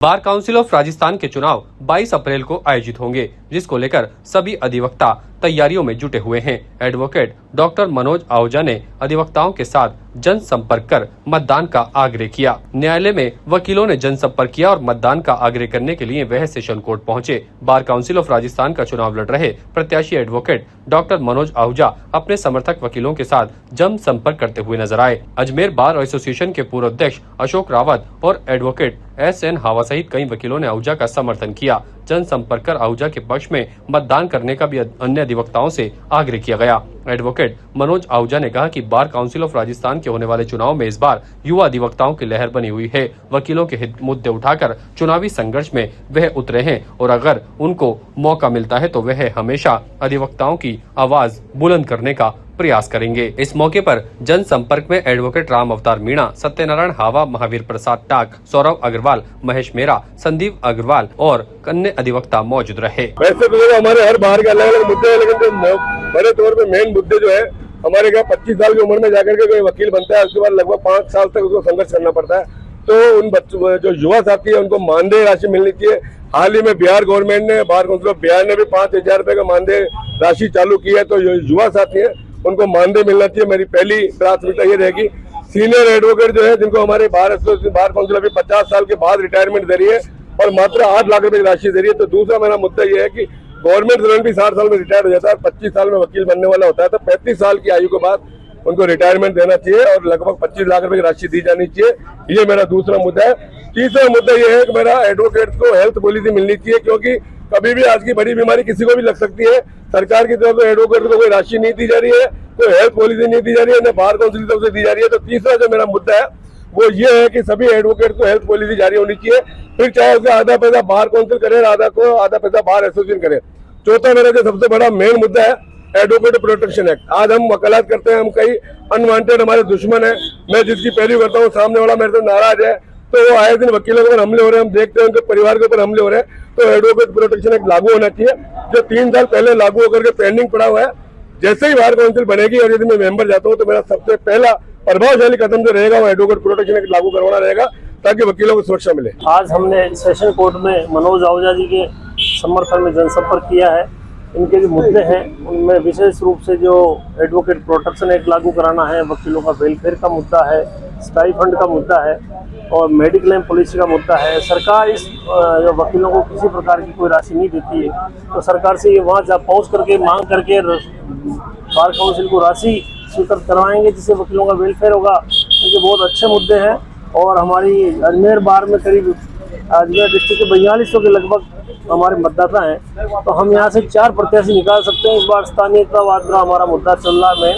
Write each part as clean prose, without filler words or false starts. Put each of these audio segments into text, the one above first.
Bar council of Rajasthan के चुनाव 22 अप्रैल को आयोजित होंगे, जिसको लेकर सभी अधिवक्ता तैयारियों में जुटे हुए हैं। एडवोकेट डॉक्टर मनोज आहूजा ने अधिवक्ताओं के साथ जनसंपर्क कर मतदान का आग्रह किया। न्यायालय में वकीलों ने जनसंपर्क किया और मतदान का आग्रह करने के लिए वह सेशन कोर्ट पहुंचे। बार काउंसिल ऑफ राजस्थान का चुनाव लड़ रहे प्रत्याशी एडवोकेट डॉक्टर मनोज आहूजा अपने समर्थक वकीलों के साथ जनसंपर्क करते हुए नजर आए। अजमेर बार एसोसिएशन के पूर्व अध्यक्ष अशोक रावत और एडवोकेट SN हावा सहित कई वकीलों ने आहूजा का समर्थन किया। जनसंपर्क कर आहूजा के पक्ष में मतदान करने का भी अन्य अधिवक्ताओं से आग्रह किया गया। एडवोकेट मनोज आहूजा ने कहा कि बार काउंसिल ऑफ राजस्थान के होने वाले चुनाव में इस बार युवा अधिवक्ताओं की लहर बनी हुई है। वकीलों के हित मुद्दे उठाकर चुनावी संघर्ष में वह उतरे हैं और अगर उनको मौका मिलता है तो वह हमेशा अधिवक्ताओं की आवाज बुलंद करने का प्रयास करेंगे। इस मौके पर जनसंपर्क में एडवोकेट राम अवतार मीणा, सत्यनारायण हावा, महावीर प्रसाद टाक, सौरभ अग्रवाल, महेश मेहरा, संदीप अग्रवाल और अन्य अधिवक्ता मौजूद रहे। वैसे तो हमारे हर बार के अलग अलग मुद्दे हैं, लेकिन जो बड़े तौर पे मेन मुद्दे जो है हमारे यहाँ 25 साल की उम्र में जाकर के कोई वकील बनता है, उसके बाद लगभग 5 साल तक उसको संघर्ष करना पड़ता है। तो उन बच्चों जो युवा साथी है उनको मानदेय राशि मिलनी चाहिए। हाल ही में बिहार गवर्नमेंट ने, बार काउंसिल ऑफ बिहार ने भी 5000 रुपए का मानदेय राशि चालू की है। तो जो युवा साथी है उनको मानदेय मिलना चाहिए। मेरी पहली प्राथमिकता ये रहेगी। सीनियर एडवोकेट जो है जिनको हमारे बार काउंसिल अभी 50 साल के बाद रिटायरमेंट दे रही है और मात्र 8 लाख रुपए की राशि दे रही है। तो दूसरा मेरा मुद्दा ये है कि गवर्नमेंट सर्वेंट भी 60 साल में रिटायर हो जाता है, 25 साल में वकील बनने वाला होता है, तो 35 साल की आयु के बाद उनको रिटायरमेंट देना चाहिए और लगभग 25 लाख रुपए की राशि दी जानी चाहिए। ये मेरा दूसरा मुद्दा है। तीसरा मुद्दा ये है कि मेरा एडवोकेट को हेल्थ पॉलिसी मिलनी चाहिए, क्योंकि कभी भी आज की बड़ी बीमारी किसी को भी लग सकती है। सरकार की तरफ से एडवोकेट को कोई राशि नहीं दी जा रही है, कोई हेल्थ पॉलिसी नहीं दी जा रही है, न बार काउंसिल की तरफ से दी जा रही है। तो तीसरा जो मेरा मुद्दा है वो ये है कि सभी एडवोकेट को हेल्थ पॉलिसी जारी होनी चाहिए, फिर चाहे उसका आधा पैसा बार काउंसिल करे, आधा पैसा बार एसोसिएशन करे। चौथा मेरा जो सबसे बड़ा मेन मुद्दा है एडवोकेट प्रोटेक्शन एक्ट। आज हम वकालत करते हैं, हम कई अनवांटेड हमारे दुश्मन है, मैं जिसकी पैरवी करता हूँ सामने वाला मेरे से नाराज है, तो वो आए दिन वकीलों के ऊपर हमले हो रहे हैं, हम देखते हैं उनके परिवार के ऊपर हमले हो रहे हैं। तो एडवोकेट प्रोटेक्शन एक्ट लागू होना चाहिए, जो 3 साल पहले लागू होकर के पेंडिंग पड़ा हुआ है। जैसे ही बार काउंसिल बनेगी और यदि मैं मेंबर जाता हूँ तो मेरा सबसे पहला प्रभावशाली कदम जो रहेगा वो एडवोकेट प्रोटेक्शन एक्ट लागू करवाना रहेगा, ताकि वकीलों को सुरक्षा मिले। आज हमने सेशन कोर्ट में मनोज आहूजा जी के समर्थन में जनसंपर्क किया है। इनके जो मुद्दे हैं उनमें विशेष रूप से जो एडवोकेट प्रोटेक्शन एक्ट लागू कराना है, वकीलों का वेलफेयर का मुद्दा है, स्टाइफंड का मुद्दा है और मेडिक्लेम पॉलिसी का मुद्दा है। सरकार इस वकीलों को किसी प्रकार की कोई राशि नहीं देती है, तो सरकार से ये वहाँ पहुँच करके मांग करके बार काउंसिल को राशि स्वीकृत करवाएंगे, जिससे वकीलों का वेलफेयर होगा। ये बहुत अच्छे मुद्दे हैं और हमारी अजमेर बार में करीब अजमेर डिस्ट्रिक्ट के 4200 के लगभग हमारे मतदाता हैं, तो हम यहाँ से 4 प्रत्याशी निकाल सकते हैं। इस बार स्थानीयतावाद का हमारा मुद्दा चल रहा है,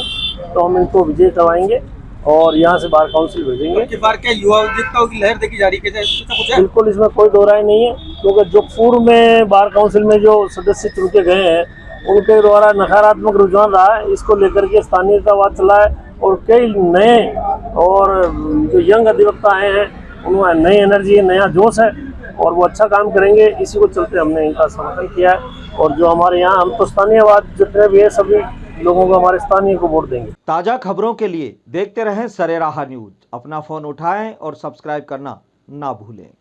तो हम इनको विजय करवाएंगे और यहाँ से बार काउंसिल भेजेंगे। इस बार क्या युवा अधिवक्ताओं की लहर देखी जा रही है? बिल्कुल, इसमें कोई दो राय नहीं है, क्योंकि जो पूर्व में बार काउंसिल में जो सदस्य चुन के गए हैं उनके द्वारा नकारात्मक रुझान रहा है। इसको लेकर के स्थानीयतावाद चला है और कई नए और जो यंग अधिवक्ता आए हैं उनमें नई एनर्जी है, नया जोश है और वो अच्छा काम करेंगे। इसी को चलते हमने इनका समर्थन किया है और जो हमारे यहाँ हम तो स्थानीयवाद जितने भी है सभी लोगों को हमारे स्थानीय को वोट देंगे। ताज़ा खबरों के लिए देखते रहें सरेराह न्यूज। अपना फोन उठाएं और सब्सक्राइब करना ना भूलें।